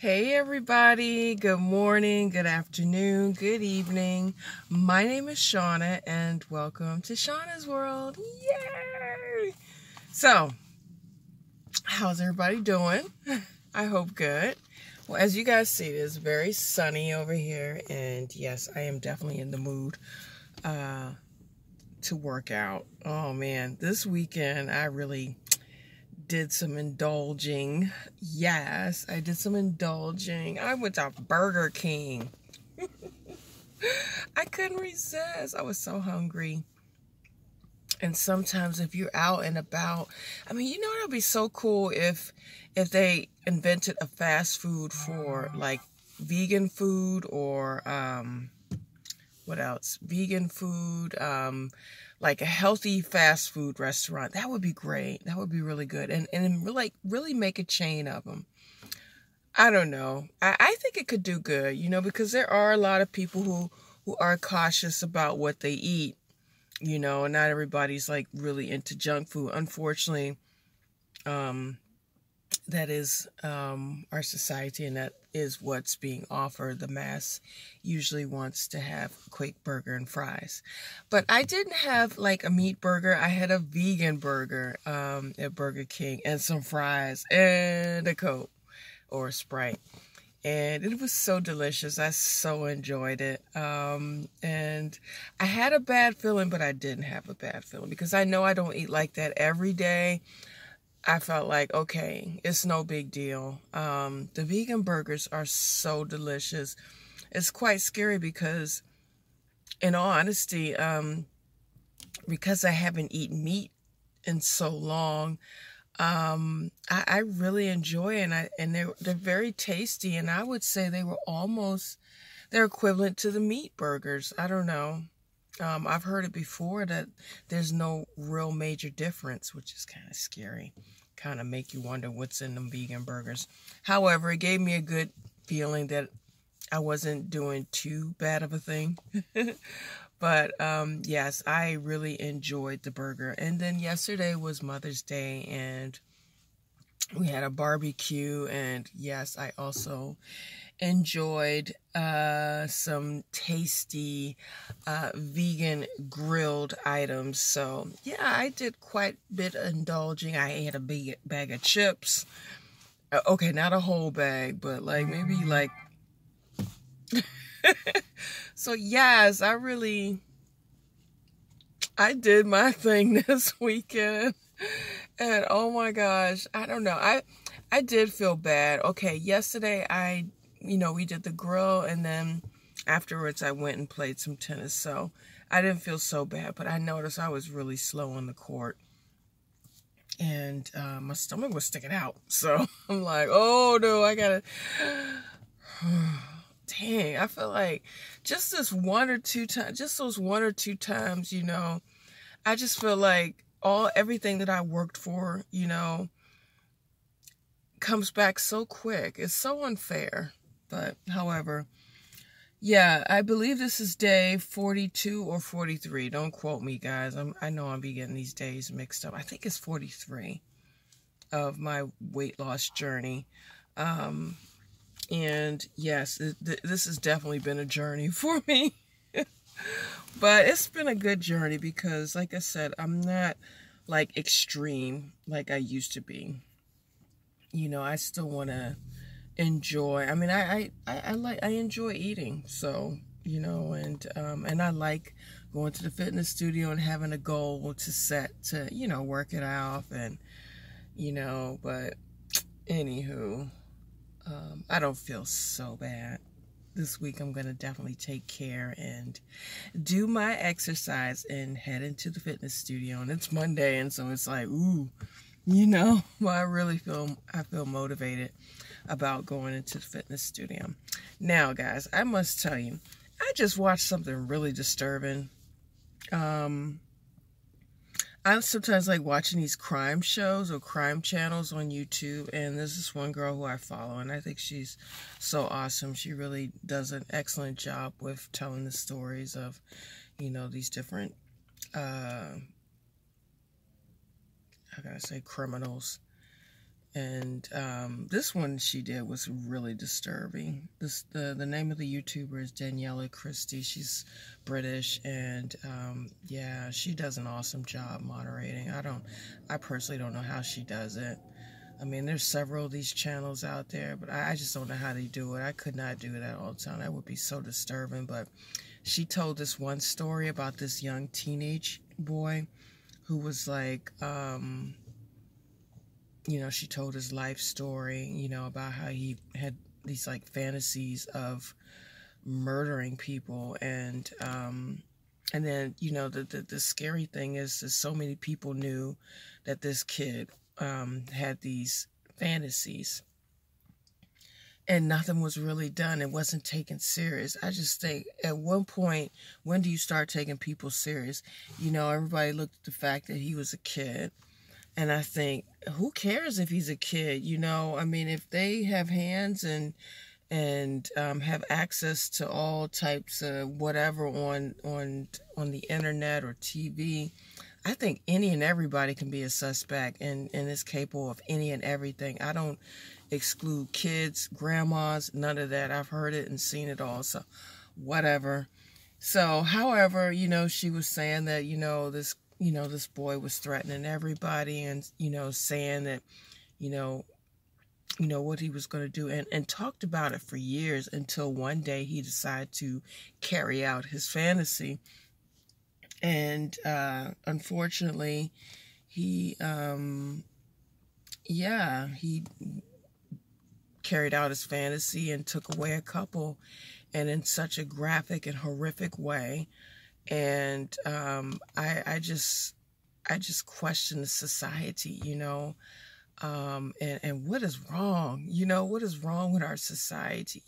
Hey everybody, good morning, good afternoon, good evening. My name is Shauna and welcome to Shauna's World. Yay! So, how's everybody doing? I hope good. Well, as you guys see, it is very sunny over here, and yes, I am definitely in the mood to work out. Oh man, this weekend I really did some indulging. Yes, I did some indulging. I went to Burger King. I couldn't resist. I was so hungry. And sometimes if you're out and about, I mean, you know, it would be so cool if they invented a fast food for like vegan food or what else? Vegan food, like a healthy fast food restaurant. That would be great. That would be really good. And really make a chain of them. I don't know. I think it could do good, you know, because there are a lot of people who are cautious about what they eat, you know, and not everybody's like really into junk food. Unfortunately, that is our society, and that is what's being offered. The mass usually wants to have a quick burger and fries. But I didn't have like a meat burger. I had a vegan burger at Burger King and some fries and a Coke or a Sprite. And it was so delicious. I so enjoyed it. And I had a bad feeling, but I didn't have a bad feeling because I know I don't eat like that every day. I felt like, okay, it's no big deal. The vegan burgers are so delicious. It's quite scary because, in all honesty, because I haven't eaten meat in so long, I really enjoy it, and they're very tasty, and I would say they're equivalent to the meat burgers. I don't know. I've heard it before that there's no real major difference, which is kind of scary. Kind of make you wonder what's in them vegan burgers. However, it gave me a good feeling that I wasn't doing too bad of a thing. But yes, I really enjoyed the burger. And then yesterday was Mother's Day, and we had a barbecue, and yes, I also enjoyed some tasty vegan grilled items. So yeah, I did quite a bit of indulging. I ate a big bag of chips. Okay, not a whole bag, but like maybe like so yes, I did my thing this weekend. And oh my gosh, I don't know. I did feel bad. Okay, yesterday we did the grill, and then afterwards I went and played some tennis. So I didn't feel so bad, but I noticed I was really slow on the court, and my stomach was sticking out. So I'm like, oh no, I gotta. Dang, I feel like just those one or two times, you know, I just feel like everything that I worked for, you know, comes back so quick. It's so unfair. But however, yeah, I believe this is day 42 or 43. Don't quote me, guys. I know I'll be getting these days mixed up. I think it's 43 of my weight loss journey. And yes, this has definitely been a journey for me. But it's been a good journey because, like I said, I'm not like extreme like I used to be. You know, I still want to enjoy. I mean, I enjoy eating. So, you know, and I like going to the fitness studio and having a goal to set to, you know, work it out, and, you know, but anywho, I don't feel so bad. This week I'm going to definitely take care and do my exercise and head into the fitness studio. And it's Monday, and so it's like, ooh, you know, well, I feel motivated about going into the fitness studio. Now, guys, I must tell you, I just watched something really disturbing. I sometimes like watching these crime shows or crime channels on YouTube, and there's this one girl who I follow, and I think she's so awesome. She really does an excellent job with telling the stories of, you know, these different, how can I say, criminals And this one she did was really disturbing. The name of the YouTuber is Danielle Kirsty. She's British, and yeah, she does an awesome job moderating. I personally don't know how she does it. I mean, there's several of these channels out there, but I just don't know how they do it. I could not do that all the time. That would be so disturbing. But she told this one story about this young teenage boy who was like, you know, she told his life story, you know, about how he had these like fantasies of murdering people. And then, you know, the scary thing is that so many people knew that this kid had these fantasies, and nothing was really done. It wasn't taken serious. I just think at one point, when do you start taking people serious? You know, everybody looked at the fact that he was a kid. And I think, who cares if he's a kid? You know, I mean, if they have hands and have access to all types of whatever on the internet or TV, I think any and everybody can be a suspect and is capable of any and everything. I don't exclude kids, grandmas, none of that. I've heard it and seen it all, so whatever. So, however, you know, she was saying that, this boy was threatening everybody and, saying that, what he was going to do, and talked about it for years until one day he decided to carry out his fantasy. And unfortunately, he carried out his fantasy and took away a couple, and in such a graphic and horrific way. And I just question the society, and what is wrong? What is wrong with our society?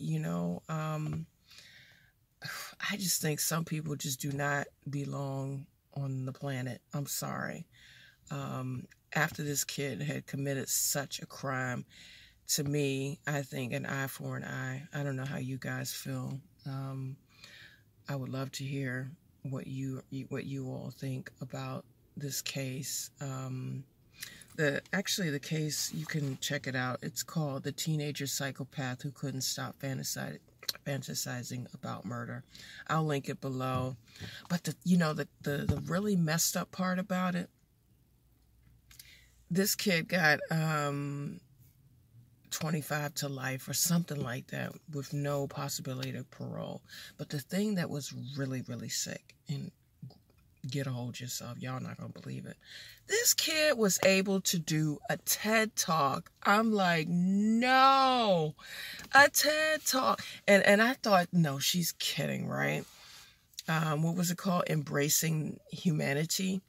I just think some people just do not belong on the planet. I'm sorry. After this kid had committed such a crime, to me, I think an eye for an eye. I don't know how you guys feel. I would love to hear what you all think about this case. The case, you can check it out. It's called The Teenager Psychopath Who Couldn't Stop Fantasizing About Murder. I'll link it below. But the really messed up part about it, this kid got 25 to life or something like that with no possibility of parole. But the thing that was really, really sick, and get a hold of yourself, y'all not gonna believe it, this kid was able to do a TED Talk. I'm like, no, a TED Talk. And I thought, no, she's kidding, right? What was it called? Embracing Humanity.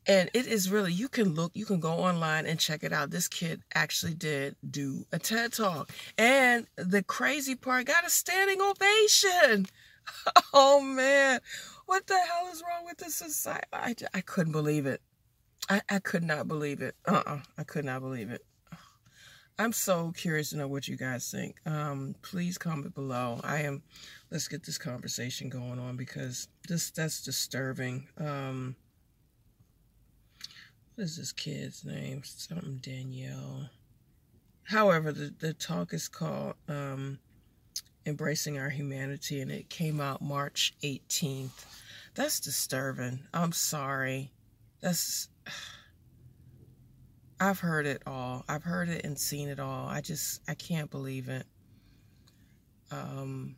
And it is really, you can go online and check it out. This kid actually did do a TED Talk. And the crazy part, got a standing ovation. Oh, man. What the hell is wrong with this society? I couldn't believe it. I could not believe it. I could not believe it. I'm so curious to know what you guys think. Please comment below. Let's get this conversation going on, because that's disturbing. What is this kid's name? Something Danielle. However, the talk is called Embracing Our Humanity, and it came out March 18th. That's disturbing. I'm sorry. I've heard it all. I've heard it and seen it all. I can't believe it. All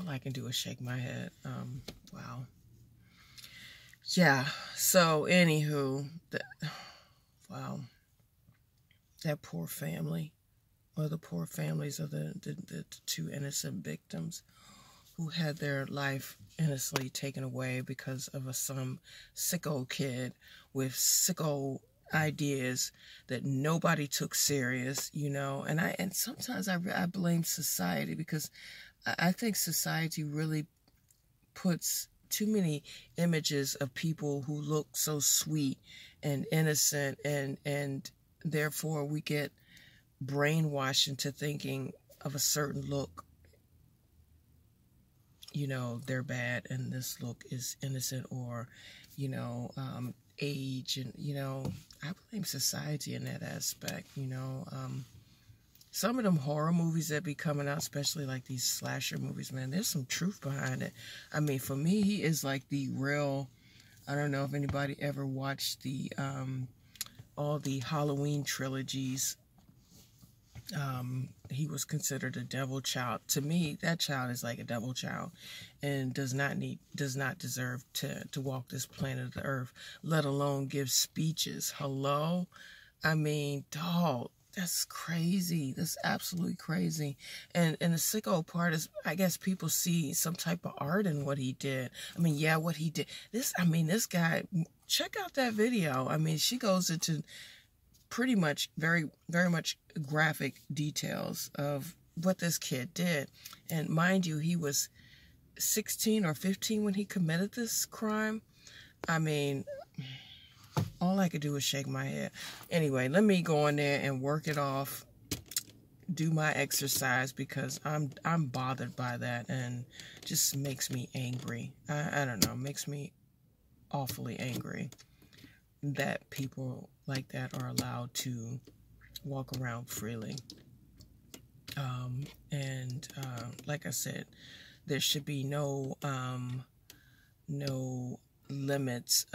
I can do is shake my head. Wow. Yeah, so anywho, wow, that poor family, or the poor families of the two innocent victims who had their life innocently taken away because of some sicko kid with sicko ideas that nobody took serious, and sometimes I blame society, because I think society really puts too many images of people who look so sweet and innocent, and therefore we get brainwashed into thinking of a certain look, they're bad and this look is innocent, or age, and I blame society in that aspect. Some of them horror movies that be coming out, especially like these slasher movies, man, there's some truth behind it. I mean, for me, he is like the real, I don't know if anybody ever watched the all the Halloween trilogies. He was considered a devil child. To me, that child is like a devil child and does not deserve to walk this planet of the earth, let alone give speeches. Hello? I mean, dog, that's crazy. That's absolutely crazy. And the sicko part is, I guess people see some type of art in what he did. I mean, yeah, what he did. This guy, check out that video. I mean, she goes into pretty much very much graphic details of what this kid did. And mind you, he was 16 or 15 when he committed this crime. I mean, all I could do was shake my head. Anyway, let me go in there and work it off, do my exercise, because I'm bothered by that, and just makes me angry. I don't know, makes me awfully angry that people like that are allowed to walk around freely. Like I said, there should be no limits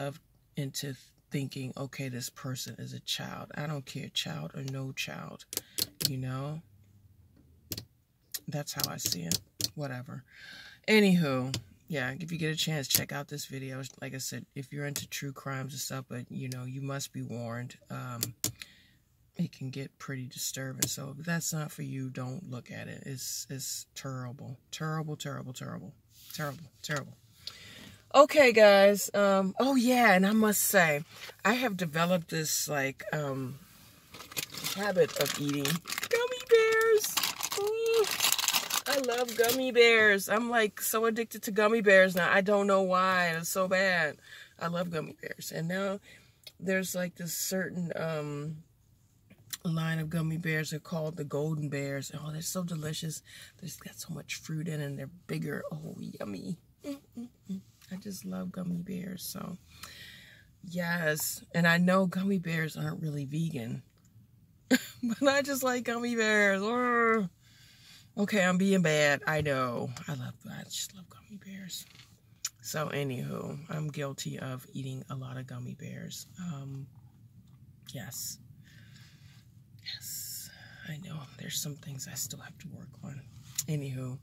into thinking, okay, this person is a child. I don't care, child or no child, that's how I see it. Whatever. Anywho, yeah, if you get a chance, check out this video. Like I said, if you're into true crimes and stuff, but you must be warned. It can get pretty disturbing. So if that's not for you, don't look at it. It's terrible. Terrible, terrible, terrible. Terrible, terrible. Okay, guys. Oh yeah, and I must say, I have developed this habit of eating gummy bears. Ooh, I love gummy bears. I'm like so addicted to gummy bears now. I don't know why. It's so bad. I love gummy bears. And now there's like this certain line of gummy bears. They're called the golden bears. Oh, they're so delicious. They've got so much fruit in it, and they're bigger. Oh, yummy. I just love gummy bears. So yes, and I know gummy bears aren't really vegan, but I just like gummy bears. Urgh. Okay, I'm being bad. I know. I just love gummy bears. So anywho, I'm guilty of eating a lot of gummy bears. Yes. Yes, I know. There's some things I still have to work on. Anywho.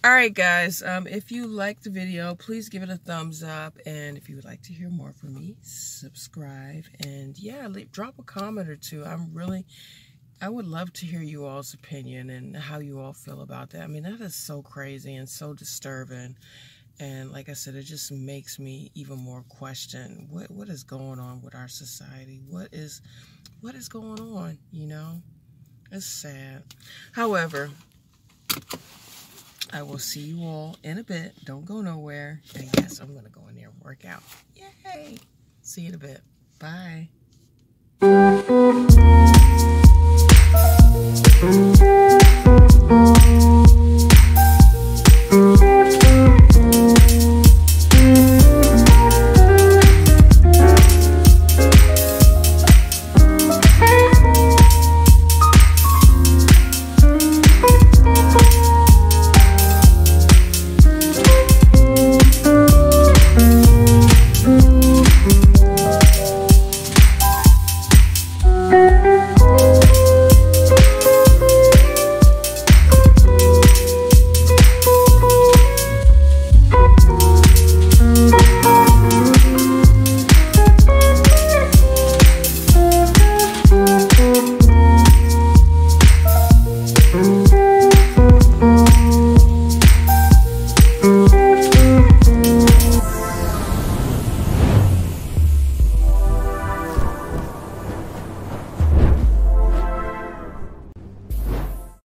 All right, guys. If you liked the video, please give it a thumbs up. And if you would like to hear more from me, subscribe. And yeah, drop a comment or two. I would love to hear you all's opinion and how you all feel about that. I mean, that is so crazy and so disturbing. And like I said, it just makes me even more question what is going on with our society. What is going on, It's sad. However, I will see you all in a bit. Don't go nowhere. And yes, I'm going to go in there and work out. Yay! See you in a bit. Bye.